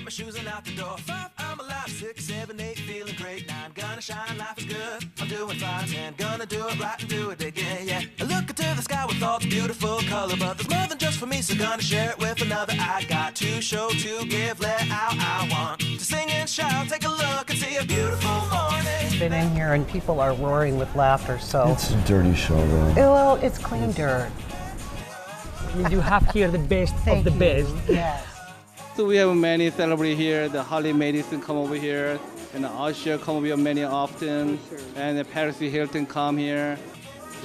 my shoes and out the door. 5, I'm alive. 6, 7, 8, feeling great. 9, gonna shine, life is good. I'm doing fine. 10, gonna do it right and do it again, yeah. I look into the sky with all the beautiful color, but there's more than just for me, so gonna share it with another. I got to show, to give, let out. I want to sing and shout. Take a look and see a beautiful morning. Been in here and people are roaring with laughter, so. It's a dirty show, though. Well, it's clean dirt. You have here the best of the best. Yes. So we have many celebrities here. The Harley Madison come over here, and the Usher come over here many often, and the Paris Hilton come here.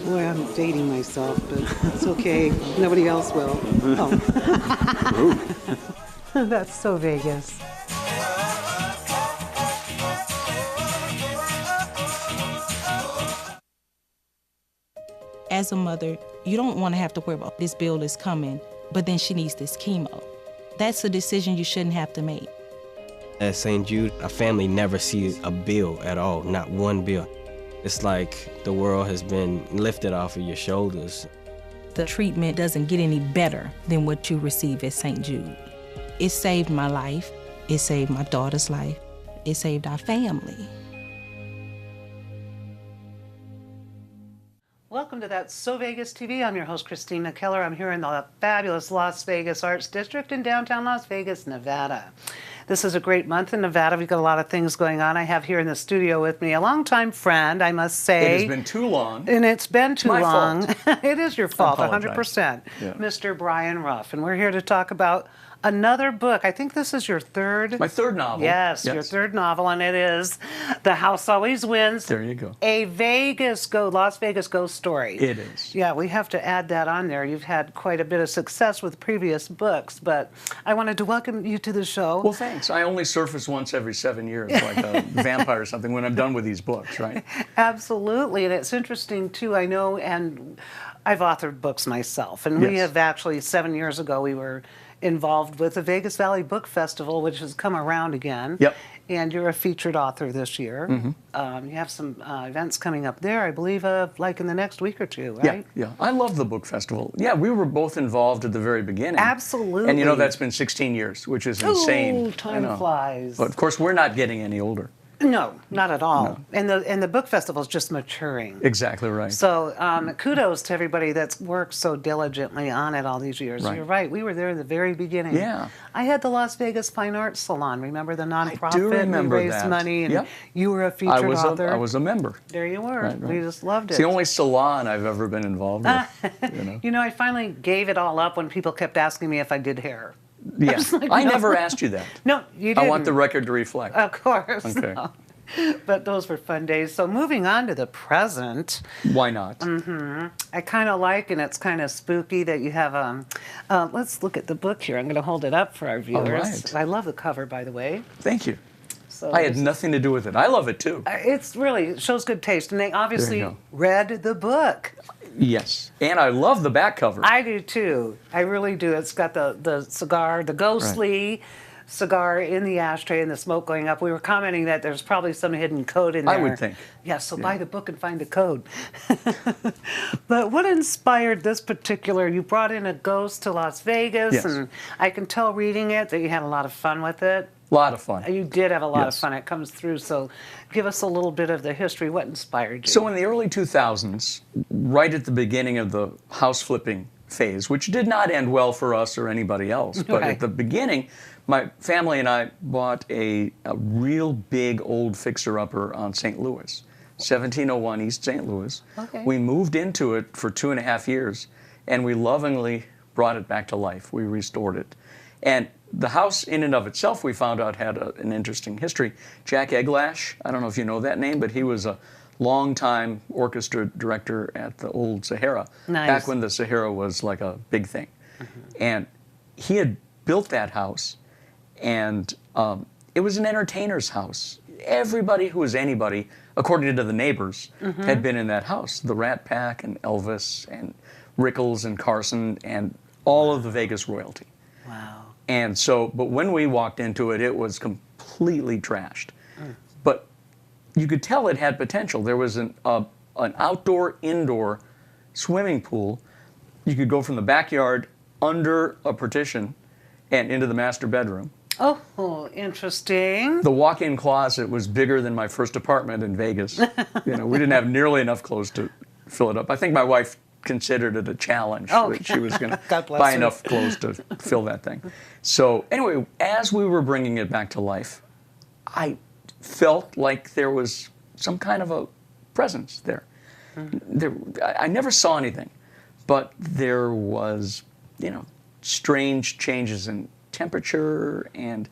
Boy, I'm dating myself, but it's okay. Nobody else will. Oh. That's so Vegas. As a mother, you don't want to have to worry about this bill is coming, but then she needs this chemo. That's a decision you shouldn't have to make. At St. Jude, a family never sees a bill at all, not one bill. It's like the world has been lifted off of your shoulders. The treatment doesn't get any better than what you receive at St. Jude. It saved my life. It saved my daughter's life. It saved our family. Welcome to That's So Vegas TV. I'm your host, Christina Keller. I'm here in the fabulous Las Vegas Arts District in downtown Las Vegas, Nevada. This is a great month in Nevada. We've got a lot of things going on. I have here in the studio with me a longtime friend, I must say. It has been too long. And it's been too long. Fault. It is your fault, I apologize. 100%. Yeah. Mr. Brian Rouff. And we're here to talk about another book. I think this is your third. My third novel. Yes, your third novel, and it is The House Always Wins. There you go. A Las Vegas ghost story. It is. Yeah, we have to add that on there. You've had quite a bit of success with previous books, but I wanted to welcome you to the show. Well, thanks. I only surface once every 7 years, like a vampire or something, when I'm done with these books, right? Absolutely, and it's interesting, too, I know, and I've authored books myself, and we have actually, 7 years ago, we were involved with the Vegas Valley Book Festival, which has come around again. Yep. And you're a featured author this year. Mm-hmm. You have some events coming up there, I believe, like in the next week or two, right? Yeah. I love the book festival. Yeah, we were both involved at the very beginning. Absolutely. And you know, that's been 16 years, which is insane. Ooh, time flies. But of course, we're not getting any older. No, not at all. No. And the book festival is just maturing. Exactly right. So kudos to everybody that's worked so diligently on it all these years. Right. You're right. We were there in the very beginning. Yeah. I had the Las Vegas Fine Arts Salon. Remember the nonprofit? I do remember we raised that. money, and Yep. you were a featured author. I was a member. There you were. Right. We just loved it. It's the only salon I've ever been involved with. You know, I finally gave it all up when people kept asking me if I did hair. Yeah. Like, I no. never asked you that. No, you didn't. I want the record to reflect. Of course. Okay. No. But those were fun days. So moving on to the present. Why not? I kind of like, and it's kind of spooky that you have, let's look at the book here. I'm going to hold it up for our viewers. All right. I love the cover, by the way. Thank you. So I had nothing to do with it. I love it too. It shows good taste. And they obviously There you go. read the book. Yes. And I love the back cover. I do too. I really do. It's got the cigar, the ghostly cigar in the ashtray and the smoke going up. We were commenting that there's probably some hidden code in there. I would think. Yeah, so buy the book and find the code. But what inspired this particular, you brought in a ghost to Las Vegas, Yes. and I can tell reading it that you had a lot of fun with it. A lot of fun. You did have a lot of Yes. fun. It comes through. So give us a little bit of the history. What inspired you? So in the early 2000s, right at the beginning of the house flipping phase, which did not end well for us or anybody else, but Right. at the beginning, my family and I bought a real big old fixer-upper on St. Louis, 1701 East St. Louis. Okay. We moved into it for 2.5 years, and we lovingly brought it back to life. We restored it. And the house in and of itself, we found out, had an interesting history. Jack Eglash, I don't know if you know that name, but he was a longtime orchestra director at the old Sahara, Nice. back when the Sahara was like a big thing. And he had built that house, and it was an entertainer's house. Everybody who was anybody, according to the neighbors, had been in that house. The Rat Pack and Elvis and Rickles and Carson and all of the Vegas royalty. Wow. And so, but when we walked into it, it was completely trashed. But you could tell it had potential. There was an outdoor-indoor swimming pool. You could go from the backyard under a partition and into the master bedroom. Oh, interesting. The walk-in closet was bigger than my first apartment in Vegas. We didn't have nearly enough clothes to fill it up. I think my wife considered it a challenge that she was going to buy enough clothes to fill that thing. So anyway, as we were bringing it back to life, I felt like there was some kind of a presence there. I never saw anything, but there was, strange changes in temperature and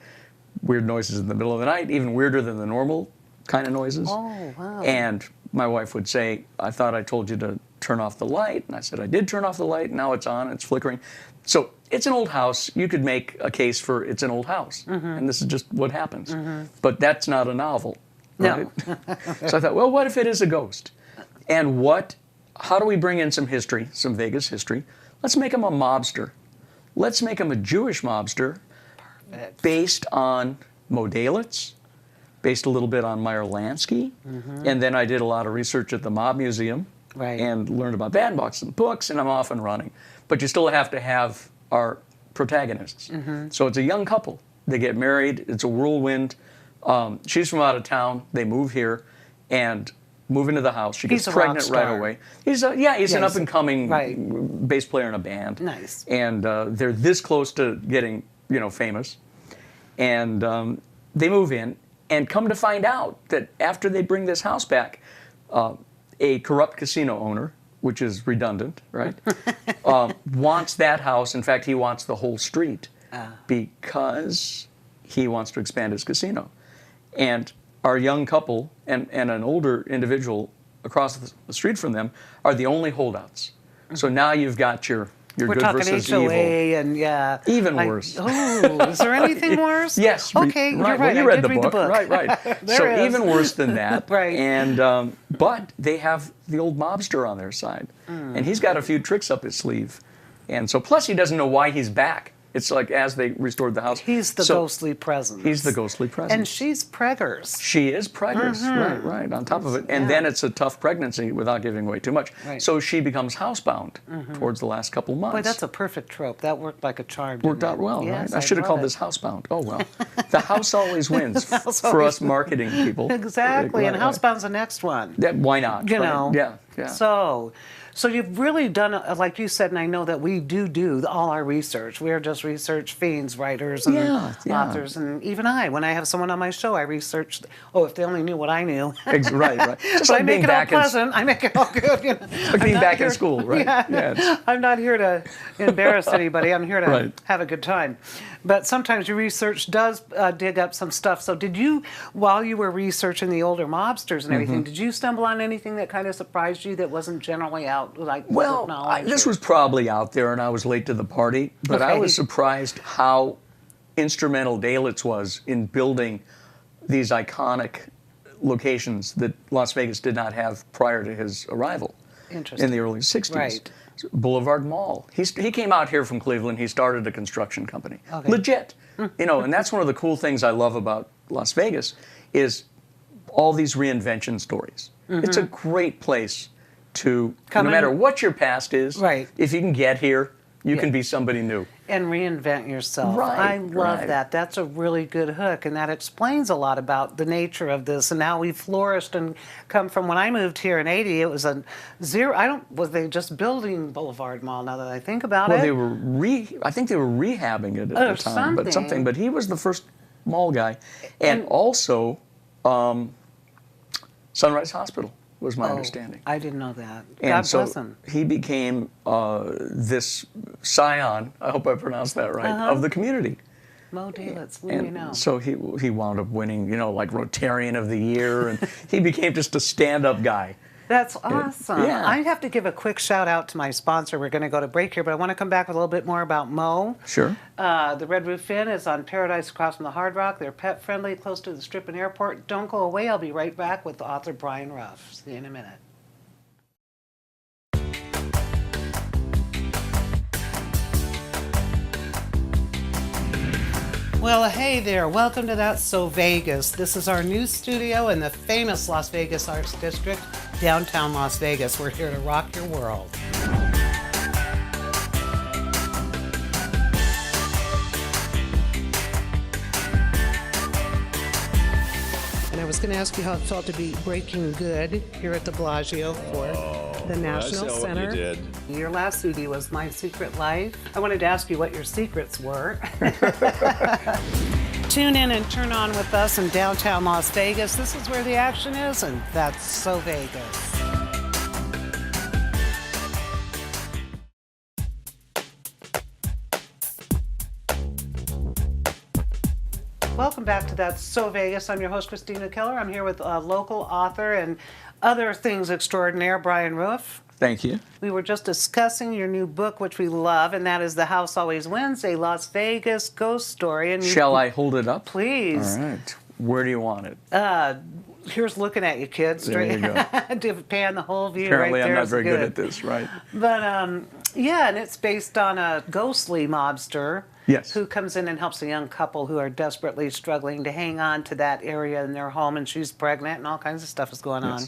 weird noises in the middle of the night, even weirder than the normal kind of noises. Oh, wow. And my wife would say, I thought I told you to turn off the light. And I said, I did turn off the light. Now it's on. It's flickering. So it's an old house. You could make a case for it's an old house. And this is just what happens. But that's not a novel. Right? No. So I thought, well, what if it is a ghost? And how do we bring in some history, some Vegas history? Let's make him a mobster. Let's make him a Jewish mobster. Perfect. Based on Modalitz, based a little bit on Meyer Lansky. And then I did a lot of research at the Mob Museum and learned about that and bought some books, and I'm off and running. But you still have to have our protagonists. So it's a young couple. They get married. It's a whirlwind. She's from out of town. They move here and move into the house. She gets pregnant right away. He's an up-and-coming bass player in a band. Nice. And they're this close to getting, famous. And they move in and come to find out that after they bring this house back, a corrupt casino owner, which is redundant, right, wants that house. In fact, he wants the whole street because he wants to expand his casino. And our young couple and an older individual across the street from them are the only holdouts. So now you've got your We're good talking versus HOA evil. and Even worse. Oh, is there anything worse? Yes. Okay, you're right. Well, you I read did the book. Right. So is. even worse than that. Right. And but they have the old mobster on their side, and he's got a few tricks up his sleeve, and so plus he doesn't know why he's back. It's like as they restored the house. He's the ghostly presence. He's the ghostly presence. And she's preggers. She is preggers, right, on top of it. And then it's a tough pregnancy without giving away too much. Right. So she becomes housebound towards the last couple months. Boy, that's a perfect trope. That worked like a charm. Worked out well, yes, right? I should have called this housebound. Oh, well. The house always wins for us marketing people. Exactly, and housebound's the next one. Yeah, why not? You know. Yeah. So you've really done, like you said, and I know that we do all our research. We're just research fiends, writers and authors, and even when I have someone on my show, I research. Oh, if they only knew what I knew. Right. Just but like I make being it all back pleasant. I make it all good. Like being back in school, right? Yeah. I'm not here to embarrass anybody. I'm here to have a good time. But sometimes your research does dig up some stuff. So did you, while you were researching the older mobsters and everything, did you stumble on anything that kind of surprised you that wasn't generally out? This was probably out there, and I was late to the party. But I was surprised how instrumental Dalitz was in building these iconic locations that Las Vegas did not have prior to his arrival in the early 60s. Right. Boulevard Mall. He came out here from Cleveland. He started a construction company. Legit. And that's one of the cool things I love about Las Vegas is all these reinvention stories. It's a great place to, no matter what your past is, if you can get here, you can be somebody new. And reinvent yourself. I love that. That's a really good hook, and that explains a lot about the nature of this and how we flourished and come from. When I moved here in '80, it was a zero. Was they just building Boulevard Mall? Now that I think about it, they were I think they were rehabbing it at the time, but he was the first mall guy, and also Sunrise Hospital was my understanding. I didn't know that. And God bless him. He became this scion, I hope I pronounced that right, of the community. Mo Dalitz, what do you know? So he wound up winning, like Rotarian of the Year, and he became just a stand-up guy. That's awesome. Yeah. I have to give a quick shout out to my sponsor. We're going to go to break here, but I want to come back with a little bit more about Mo. Sure. The Red Roof Inn is on Paradise across from the Hard Rock. They're pet friendly, close to the Strip and Airport. Don't go away. I'll be right back with author Brian Rouff. See you in a minute. Well, hey there. Welcome to That's So Vegas. This is our new studio in the famous Las Vegas Arts District, downtown Las Vegas. We're here to rock your world. was going to ask you how it felt to be breaking good here at the Bellagio for the National Center. What you did. Your last CD was My Secret Life. I wanted to ask you what your secrets were. Tune in and turn on with us in downtown Las Vegas. This is where the action is, and that's So Vegas. Welcome back to That's So Vegas. I'm your host, Christina Keller. I'm here with a local author and other things extraordinaire, Brian Rouff. Thank you. We were just discussing your new book, which we love, and that is The House Always Wins, a Las Vegas ghost story. And Shall I hold it up? Please. All right. Where do you want it? Here's looking at you, kids. There you go. To pan the whole view. Apparently right I'm there not is very good at this, right? But yeah, and it's based on a ghostly mobster. Yes. Who comes in and helps a young couple who are desperately struggling to hang on to that area in their home, and she's pregnant and all kinds of stuff is going on.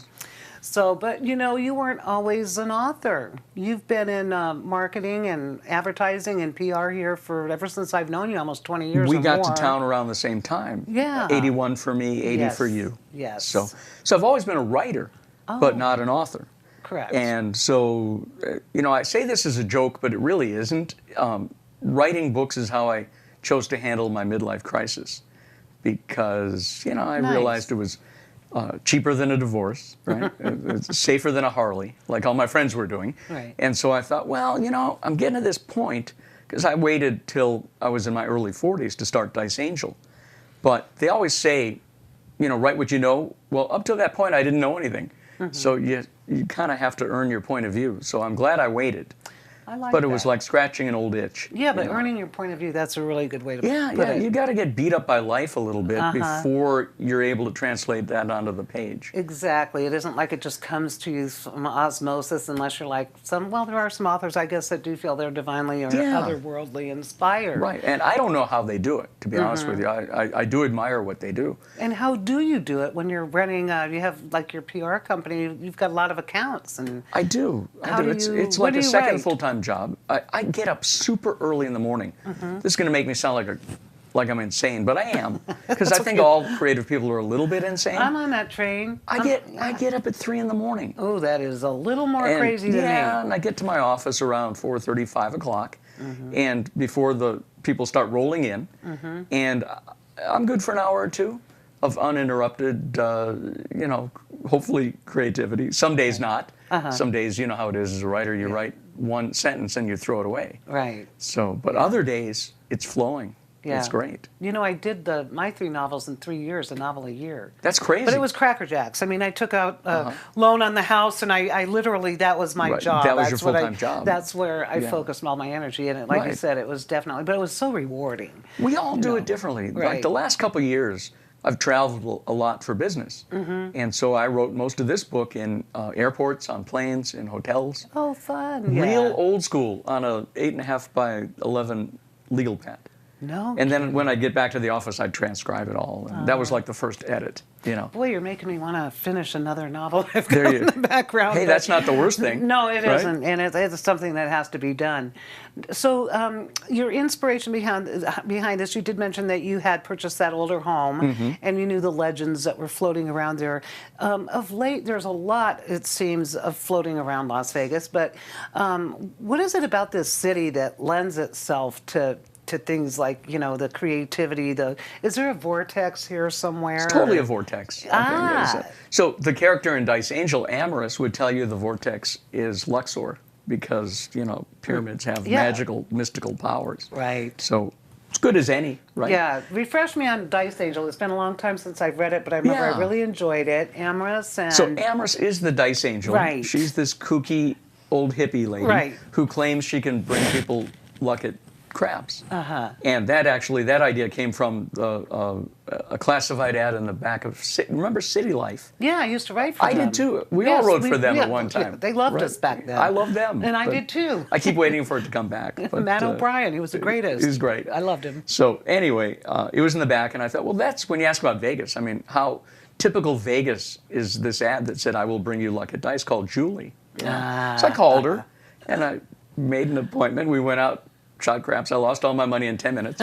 So, but you know, you weren't always an author. You've been in marketing and advertising and PR here for ever since I've known you, almost 20 years We or got more. to town around the same time. Yeah. 81 for me, 80 Yes. for you. Yes. So I've always been a writer, but not an author. Correct. And so, you know, I say this as a joke, but it really isn't. Writing books is how I chose to handle my midlife crisis, because, you know, I realized it was cheaper than a divorce, right? It's safer than a Harley, like all my friends were doing. Right. And so I thought, well, you know, I'm getting to this point, because I waited till I was in my early 40s to start Dice Angel. But they always say, you know, write what you know. Well, up till that point, I didn't know anything. So you kind of have to earn your point of view. So I'm glad I waited. I like But it that. was like scratching an old itch. Yeah, but you know? earning your point of view, that's a really good way to put it. You got to get beat up by life a little bit before you're able to translate that onto the page. Exactly. It isn't like it just comes to you from osmosis, unless you're like well, there are some authors, I guess, that do feel they're divinely or otherworldly inspired. Right, and I don't know how they do it, to be honest with you. I do admire what they do. And how do you do it when you're running, you have like your PR company, you've got a lot of accounts. And I do. How do It's what like do a you second write? full-time job. I get up super early in the morning. This is going to make me sound like I'm insane, but I am, because I think all creative people are a little bit insane. I'm on that train. I get up at 3 in the morning. Oh, that is a little more crazy than me. Yeah, and I get to my office around 4:30, 5 o'clock, and before the people start rolling in, and I'm good for an hour or two of uninterrupted, you know, hopefully creativity. Some days not. Some days, you know how it is as a writer, you write one sentence and you throw it away. Right. So, but other days, it's flowing. Yeah. It's great. You know, I did my 3 novels in 3 years, a novel a year. That's crazy. But it was Cracker Jacks. I mean, I took out a loan on the house, and I literally, that was my job. That was that's your full-time job. That's where I focused all my energy in it. Like you said, it was definitely, but it was so rewarding. We all do it differently. Right. Like the last couple of years, I've traveled a lot for business. And so I wrote most of this book in airports, on planes, in hotels. Oh, fun. Real old school on a 8.5 by 11 legal pad. No. And then when I get back to the office, I'd transcribe it all. And that was like the first edit, you know. Boy, you're making me want to finish another novel I've got in the background. Hey, that's not the worst thing. No, it right? isn't, and it's something that has to be done. So your inspiration behind this, you did mention that you had purchased that older home, and you knew the legends that were floating around there. Of late, there's a lot, it seems, of floating around Las Vegas, but what is it about this city that lends itself to things like, you know, the creativity, is there a vortex here somewhere? It's totally a vortex. So the character in Dice Angel, Amorous, would tell you the vortex is Luxor, because, you know, pyramids have magical, mystical powers. Right. So it's good as any, right? Yeah, refresh me on Dice Angel. It's been a long time since I've read it, but I remember I really enjoyed it. Amorous and... So Amorous is the Dice Angel. Right. She's this kooky old hippie lady who claims she can bring people luck at craps. And that idea came from a classified ad in the back of, remember City Life? Yeah, I used to write for them. I did too. We all wrote for them at one time. They loved us back then. I loved them. And I did too. I keep waiting for it to come back. But, Matt O'Brien, he was the greatest. He was great. I loved him. So anyway, it was in the back, and I thought, well, that's when you ask about Vegas. I mean, how typical Vegas is this ad that said, I will bring you luck at dice, called Julie. So I called her, and I made an appointment. We went out, shot craps. I lost all my money in 10 minutes.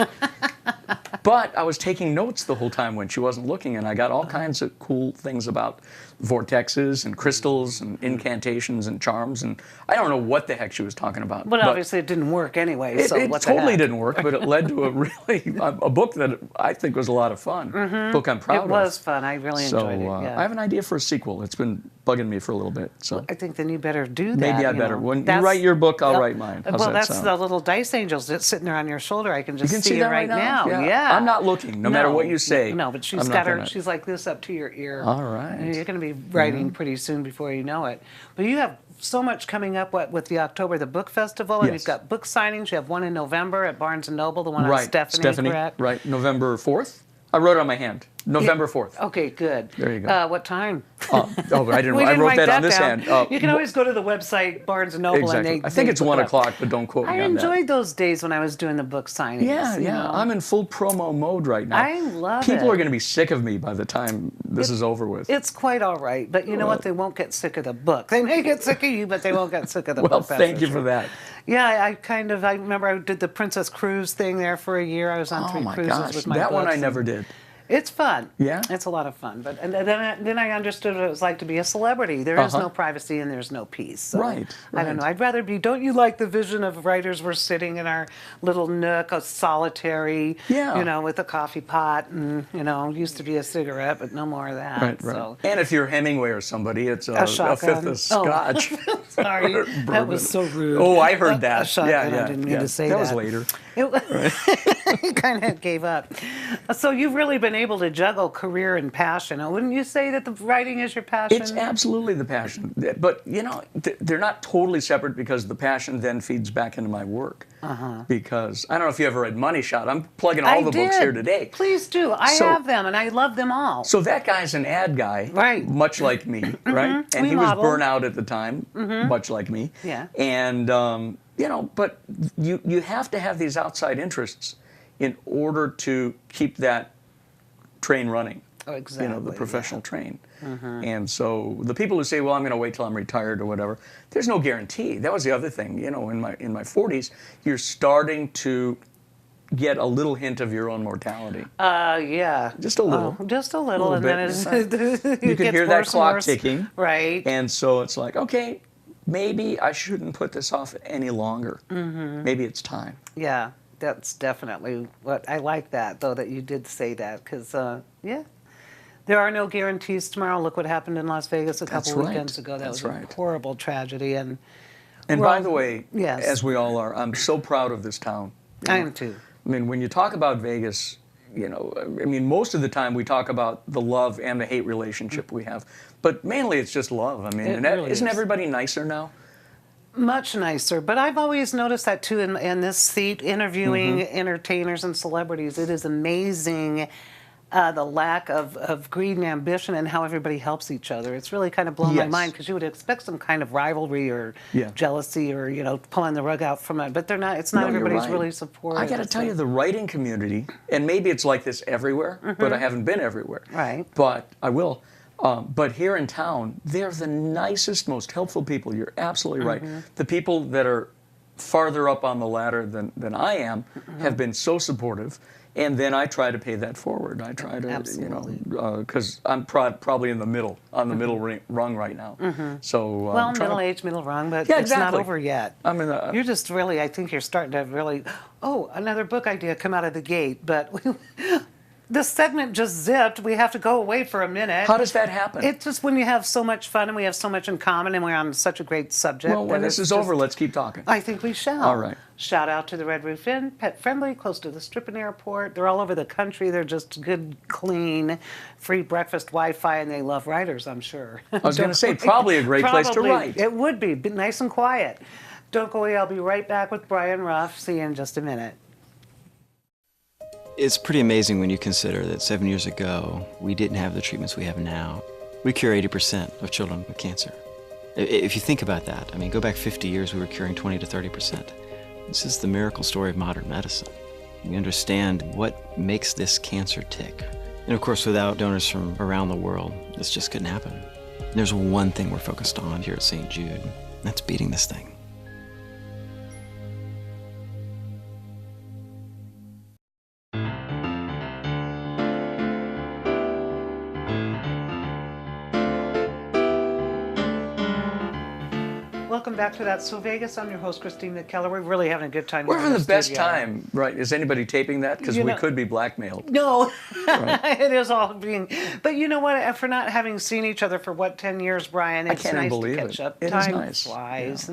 But I was taking notes the whole time when she wasn't looking, and I got all kinds of cool things about vortexes and crystals and incantations and charms, and I don't know what the heck she was talking about. But obviously it didn't work anyway, so It what the totally heck? didn't work, but it led to a book that I think was a lot of fun. Book I'm proud of. It was fun. I really enjoyed it. Yeah. I have an idea for a sequel. It's been bugging me for a little bit. So I think then you better do that. maybe I you better. know. When you That's- write your book, I'll write mine. How's well, that that's sound? the little dice angels that's sitting there on your shoulder. I can just You can see see it that right now. Yeah. Yeah. I'm not looking, no matter what you say. No, but she's I'm not got her. gonna- She's like this up to your ear. All right. And you're going to be writing pretty soon before you know it. But you have so much coming up with the October, the book festival, and Yes. you've got book signings. You have one in November at Barnes and Noble, the one on Right, Stephanie, correct? Right, November 4th. I wrote it on my hand. November 4th. Okay, good. There you go. What time? But I didn't. We I didn't wrote write that on this down. hand. You can always go to the website Barnes and Noble, Exactly. and I think they it's book 1 it up. o'clock, but don't quote me I on that. enjoyed those days when I was doing the book signings. Yeah, you yeah. know? I'm in full promo mode right now. I love People it. are going to be sick of me by the time this is over with. It's quite all right, but you know what? They won't get sick of the book. They may get sick of you, but they won't get sick of the Well, book. that's thank you sure. for that. Yeah, I remember I did the Princess Cruise thing there for a year. I was on Oh 3 my cruises gosh, with my that one books, I and never did. It's fun. Yeah? It's a lot of fun. But and then I understood what it was like to be a celebrity. There is Uh-huh. no privacy and there's no peace. So Right, I don't right. know. I'd rather be. Don't you like the vision of writers were sitting in our little nook, a solitary, Yeah. you know, with a coffee pot and used to be a cigarette, but no more of that. Right, right. So. And if you're Hemingway or somebody, it's a shotgun. fifth of scotch. Sorry, that was so rude. Oh, I heard that. A shotgun, yeah, yeah. I didn't mean yeah. to say that. That was later. It kind of gave up. So you've really been able to juggle career and passion. Wouldn't you say that the writing is your passion? It's absolutely the passion. But, they're not totally separate because the passion then feeds back into my work. Because, I don't know if you ever read Money Shot. I'm plugging all the books here today. Please do. I have them, and I love them all. So that guy's an ad guy, Right. much like me, right? And We he was model. burnt out at the time, much like me. Yeah. And, but you have to have these outside interests in order to keep that train running. Oh, exactly. The professional train. And so the people who say, well, I'm going to wait till I'm retired or whatever, there's no guarantee. That was the other thing. In my 40s, you're starting to get a little hint of your own mortality. Yeah. Just a little. Just a little, and bit. then You it can gets hear that worse and clock worse. ticking. Right. And so it's like, okay, maybe I shouldn't put this off any longer. Maybe it's time. Yeah, that's definitely what I like that, though, that you did say that, because, yeah. There are no guarantees tomorrow. Look what happened in Las Vegas a couple right. weekends ago. That That's was right. a horrible tragedy. And By the way, yes. as we all are, I'm so proud of this town. I am too. I mean, when you talk about Vegas, most of the time we talk about the love and the hate relationship we have. But mainly it's just love. I mean, It really isn't is. everybody nicer now? Much nicer, but I've always noticed that too in this seat, interviewing entertainers and celebrities. It is amazing the lack of greed and ambition and how everybody helps each other. It's really kind of blown my Yes. mind because you would expect some kind of rivalry or Yeah. jealousy or pulling the rug out from it, but they're not. It's not. No, you're Everybody's right. really supportive. I got to tell you, the writing community, and maybe it's like this everywhere, but I haven't been everywhere. Right. But I will. But here in town, they're the nicest, most helpful people. You're absolutely right. The people that are farther up on the ladder than I am have been so supportive. And then I try to pay that forward. I try to, Absolutely. because I'm probably in the middle, on the middle rung right now. So Well, I'm trying to- middle-aged, middle wrong, but Yeah, it's not exactly. over yet. I mean, You're just really, I think you're starting to really, another book idea come out of the gate, but this segment just zipped. We have to go away for a minute. How does that happen? It's just when you have so much fun and we have so much in common and we're on such a great subject. Well, when that this it's is over, just- let's keep talking. I think we shall. All right. Shout out to the Red Roof Inn, pet friendly, close to the Strip and Airport. They're all over the country. They're just good, clean, free breakfast, Wi-Fi, and they love writers, I'm sure. I was going to say, probably a great place to Probably. write. It would be nice and quiet. Don't go away. I'll be right back with Brian Rouff. See you in just a minute. It's pretty amazing when you consider that 7 years ago, we didn't have the treatments we have now. We cure 80% of children with cancer. If you think about that, I mean, go back 50 years, we were curing 20 to 30%. This is the miracle story of modern medicine. We understand what makes this cancer tick. And of course, without donors from around the world, this just couldn't happen. There's one thing we're focused on here at St. Jude, and that's beating this thing. Welcome back to That's So Vegas. I'm your host, Christina Keller. We're really having a good time. We're here in having the best studio. time, right? Is anybody taping that? Because we could be blackmailed. No, it is all being. But you know what? For not having seen each other for 10 years, Brian, it's can't nice believe to catch it. up. It is Time nice. flies,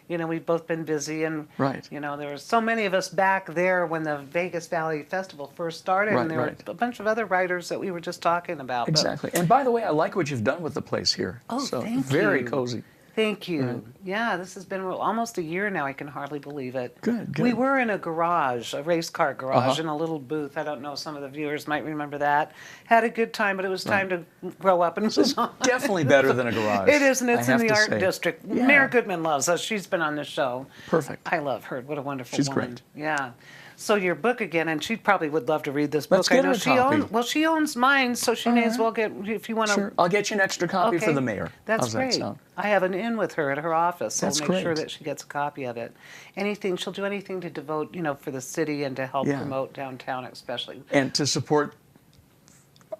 Yeah. and we've both been busy, and Right. there were so many of us back there when the Vegas Valley Festival first started, Right, and there right. were a bunch of other writers that we were just talking about. but- Exactly. And by the way, I like what you've done with the place here. Oh, so thank very you. cozy. Thank you. Right. Yeah, this has been almost a year now. I can hardly believe it. Good. We were in a garage, a race car garage, Uh-huh. in a little booth. I don't know, some of the viewers might remember that. Had a good time, but it was time to grow up and move on. Definitely better than a garage. It is, and it's I in have the to art say. district. Yeah. Mayor Goodman loves us. She's been on the show. Perfect. I love her. What a wonderful She's woman. great. Yeah. So your book again, and she probably would love to read this Let's book. get I know her a copy. she owns mine, so she may as well get, if you want to. Sure. I'll get you an extra copy for Okay. the mayor. That's How's great. that sound? I have an in with her at her office, so That's I'll make sure great. that she gets a copy of it. She'll do anything to devote, for the city and to help Yeah. promote downtown especially. And to support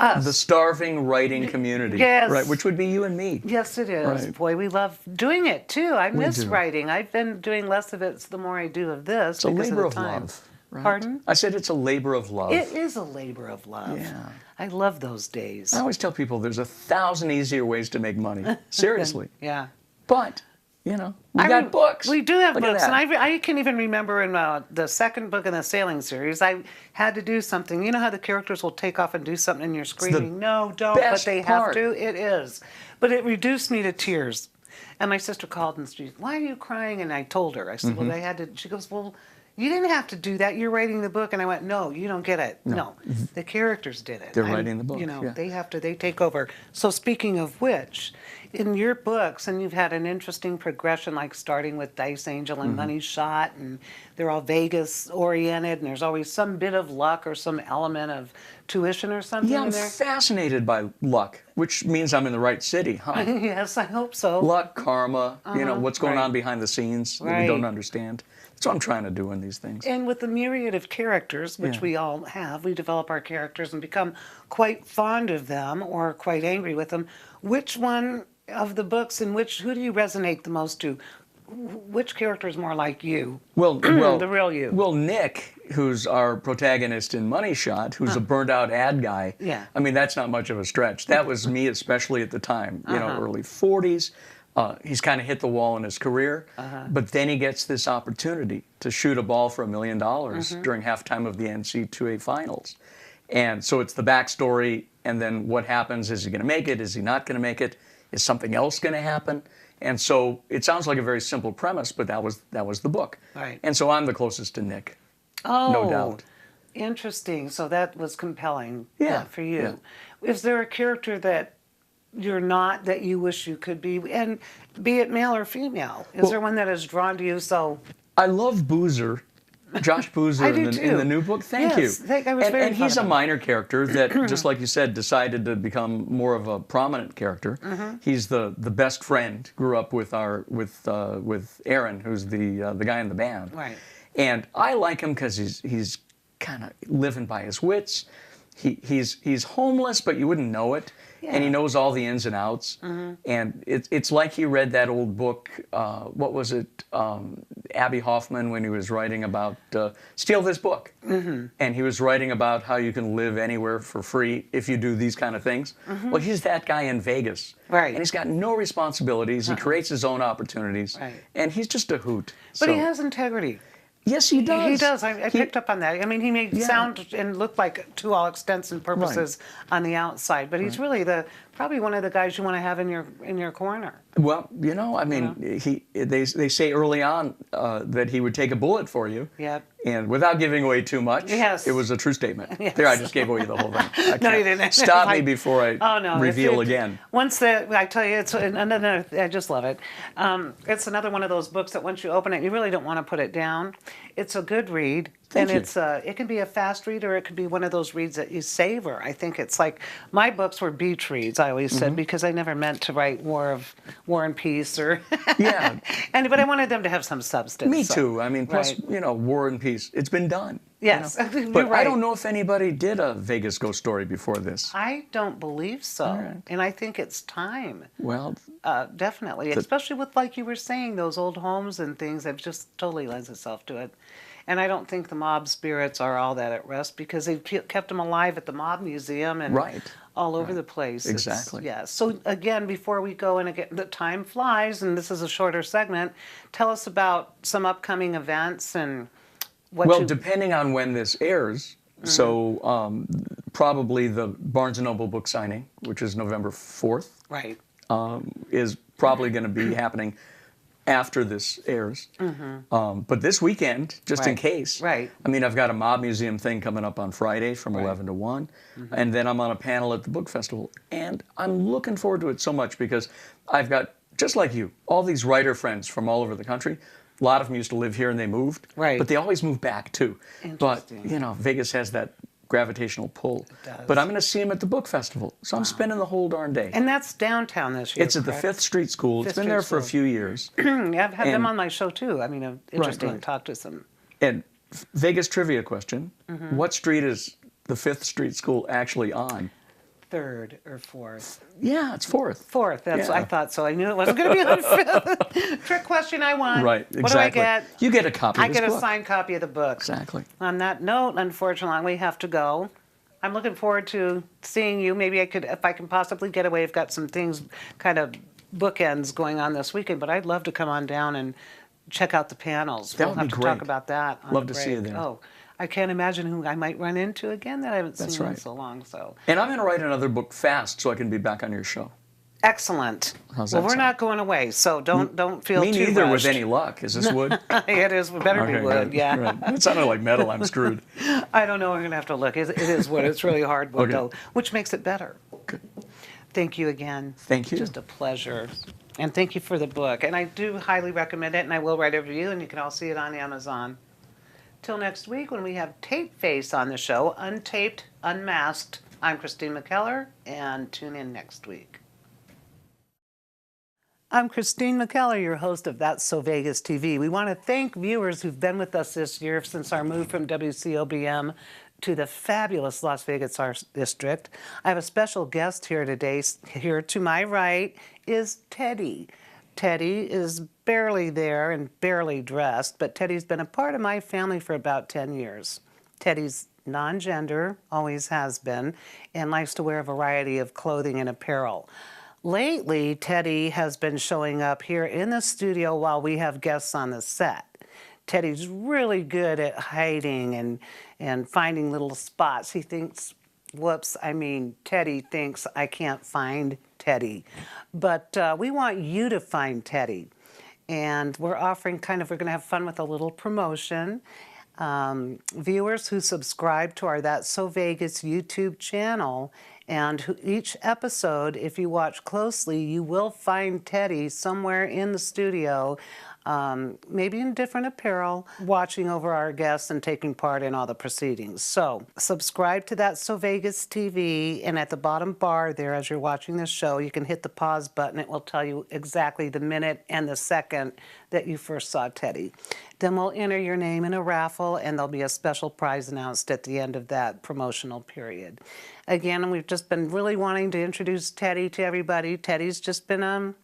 Us. the starving writing community. Yes. Right, which would be you and me. Yes, it is. Right. Boy, we love doing it too. I miss do. writing. I've been doing less of it the more I do of this. It's a because labor of of the time. love. Right? Pardon? I said it's a labor of love. It is a labor of love. Yeah. I love those days. I always tell people there's 1,000 easier ways to make money. Seriously. Yeah. But, we got books. We do have Look at books, that. and I can even remember in the second book in the sailing series, I had to do something. You know how the characters will take off and do something, and you're screaming, "No, don't!" But best they part. have to. It is, but it reduced me to tears. And my sister called and she, "Why are you crying?" And I told her. I said, Mm-hmm. "Well, I had to." She goes, "Well, you didn't have to do that. You're writing the book." And I went, "No, you don't get it. No, the characters did it. They're writing the book, yeah. They have to. They take over." So speaking of which, in your books, and you've had an interesting progression, like starting with Dice Angel and Money Shot, and they're all Vegas oriented, and there's always some bit of luck or some element of tuition or something Yeah, in I'm there. fascinated by luck, which means I'm in the right city, huh? Yes, I hope so. Luck, karma, what's going Right. on behind the scenes that we Right. don't understand. That's what I'm trying to do in these things. And with the myriad of characters, which Yeah. we all have, we develop our characters and become quite fond of them or quite angry with them. Which one of the books and who do you resonate the most to? Which character is more like you? Well, the real you. Well, Nick, who's our protagonist in Money Shot, who's a burnt-out ad guy. Yeah. I mean, that's not much of a stretch. That was me, especially at the time. Early 40s. He's kind of hit the wall in his career, but then he gets this opportunity to shoot a ball for $1 million during halftime of the NCAA finals. And so it's the backstory, and then what happens? Is he going to make it? Is he not going to make it? Is something else going to happen? And so it sounds like a very simple premise, but that was the book. Right. And so I'm the closest to Nick. Oh, no doubt. Interesting. So that was compelling Yeah, for you. Is there a character that you're not that you wish you could be, and be it male or female? Is there one that is drawn to you? So I love Boozer, Josh Boozer I in do the too. new book. Thank Yes, you. I was very and he's fond a of him. minor character that, just like you said, decided to become more of a prominent character. He's the best friend. Grew up with with Aaron, who's the guy in the band. Right. And I like him because he's kind of living by his wits. He's homeless, but you wouldn't know it. And he knows all the ins and outs. And it's like he read that old book, what was it, Abby Hoffman, when he was writing about, Steal This Book. And he was writing about how you can live anywhere for free if you do these kind of things. Well, he's that guy in Vegas. Right. And he's got no responsibilities. He creates his own opportunities. Right. And he's just a hoot. But he has integrity. Yes, he does. He does. I picked up on that. I mean, he may Yeah. sound and look like, to all extents and purposes, on the outside, but he's really probably one of the guys you want to have in your corner. Well, I mean, they say early on that he would take a bullet for you. Yep. And without giving away too much, Yes. it was a true statement. Yes. There, I just gave away the whole thing. I No, you can't. didn't. Stop me before I Oh no! reveal again. Once I tell you, it's another. I just love it. It's another one of those books that once you open it, you really don't want to put it down. It's a good read, Thank you. it's it can be a fast read or it could be one of those reads that you savor. I think it's like my books were beach reads. I always said because I never meant to write War and Peace or Yeah. but I wanted them to have some substance. Me so- too. I mean, plus, Right. War and Peace. It's been done. Yes, You know? you're But right. I don't know if anybody did a Vegas ghost story before this. I don't believe so. right. And I think it's time. Well, Definitely. Especially with, like you were saying, those old homes and things that just totally lends itself to it. And I don't think the mob spirits are all that at rest because they've kept them alive at the Mob Museum and Right. all over the place. Exactly. Yeah. So again, before we go, and again, the time flies, and this is a shorter segment, tell us about some upcoming events and what well, you... depending on when this airs, so probably the Barnes & Noble book signing, which is November 4th, Right. is probably going to be happening after this airs. But this weekend, just in Right. case. Right. I mean, I've got a Mob Museum thing coming up on Friday from 11 to 1. And then I'm on a panel at the book festival. And I'm looking forward to it so much because I've got, just like you, all these writer friends from all over the country. A lot of them used to live here and they moved. Right. But they always move back too. But, Interesting. you know, Vegas has that gravitational pull. does. But I'm going to see them at the book festival. So I'm spending the whole darn day. And that's downtown this year, It's at the correct? 5th Street School. It's Fifth been Street there for a School. few years. Yeah, I've had them And- on my show too. I mean, interesting to right. talk to some. And Vegas trivia question. Mm-hmm. What street is the 5th Street School actually on? Third or fourth. Yeah, it's 4th. Fourth, that's Yeah. I thought so. I knew it wasn't going to be on fifth. Trick question, I won. Right, What do I exactly. get? You get a copy I of this get a book. signed copy of the book. Exactly. On that note, unfortunately, we have to go. I'm looking forward to seeing you. Maybe I could, if I can possibly get away. I've got some things, kind of bookends going on this weekend, but I'd love to come on down and check out the panels. That We'll would have be to great. talk about that. On Love the to see you break. there. Oh, I can't imagine who I might run into again that I haven't That's seen in right. so long. So And I'm going to write another book fast so I can be back on your show. excellent. How's Well, that we're sound? not going away, so don't feel Me too neither rushed. with any luck. Is this wood? It is. We better be wood. good. Yeah. Right. It sounded like metal. I'm screwed. I don't know. We're going to have to look. It is wood. It's really hard wood, Okay. though, which makes it better. Good. Thank you again. Thank you. Just a pleasure. And thank you for the book. And I do highly recommend it, and I will write a review, and you can all see it on Amazon. Till next week when we have Tape Face on the show, Untaped, Unmasked. I'm Christine McKellar, and tune in next week. I'm Christine McKellar, your host of That's So Vegas TV. We want to thank viewers who've been with us this year since our move from WCOBM to the fabulous Las Vegas Arts District. I have a special guest here today. Here to my right is Teddy. Teddy is barely there and barely dressed, but Teddy's been a part of my family for about 10 years. Teddy's non-gender, always has been, and likes to wear a variety of clothing and apparel. Lately, Teddy has been showing up here in the studio while we have guests on the set. Teddy's really good at hiding and finding little spots. He thinks, Teddy thinks I can't find Teddy. But we want you to find Teddy. And we're offering we're going to have fun with a little promotion. Viewers who subscribe to our That's So Vegas YouTube channel, and each episode, if you watch closely, you will find Teddy somewhere in the studio, maybe in different apparel, watching over our guests and taking part in all the proceedings. So subscribe to That's So Vegas TV, and at the bottom bar there, as you're watching this show, you can hit the pause button. It will tell you exactly the minute and the second that you first saw Teddy. Then we'll enter your name in a raffle, and there'll be a special prize announced at the end of that promotional period. Again, we've just been really wanting to introduce Teddy to everybody. Teddy's just been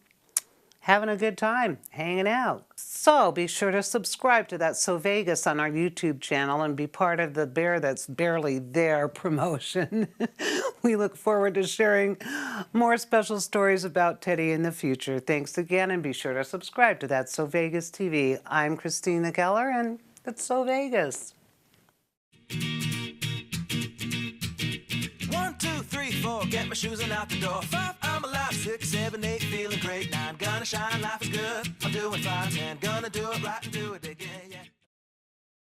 having a good time, hanging out. So be sure to subscribe to That's So Vegas on our YouTube channel and be part of the Bear That's Barely There promotion. We look forward to sharing more special stories about Teddy in the future. Thanks again, and be sure to subscribe to That's So Vegas TV. I'm Christine McKellar, and That's So Vegas. 1, 2, 3, 4, get my shoes and out the door. 5, I'm alive. 6, 7, 8, feeling great. 9, gonna shine, life is good. I'm doing fine. 10, gonna do it right and do it again, yeah.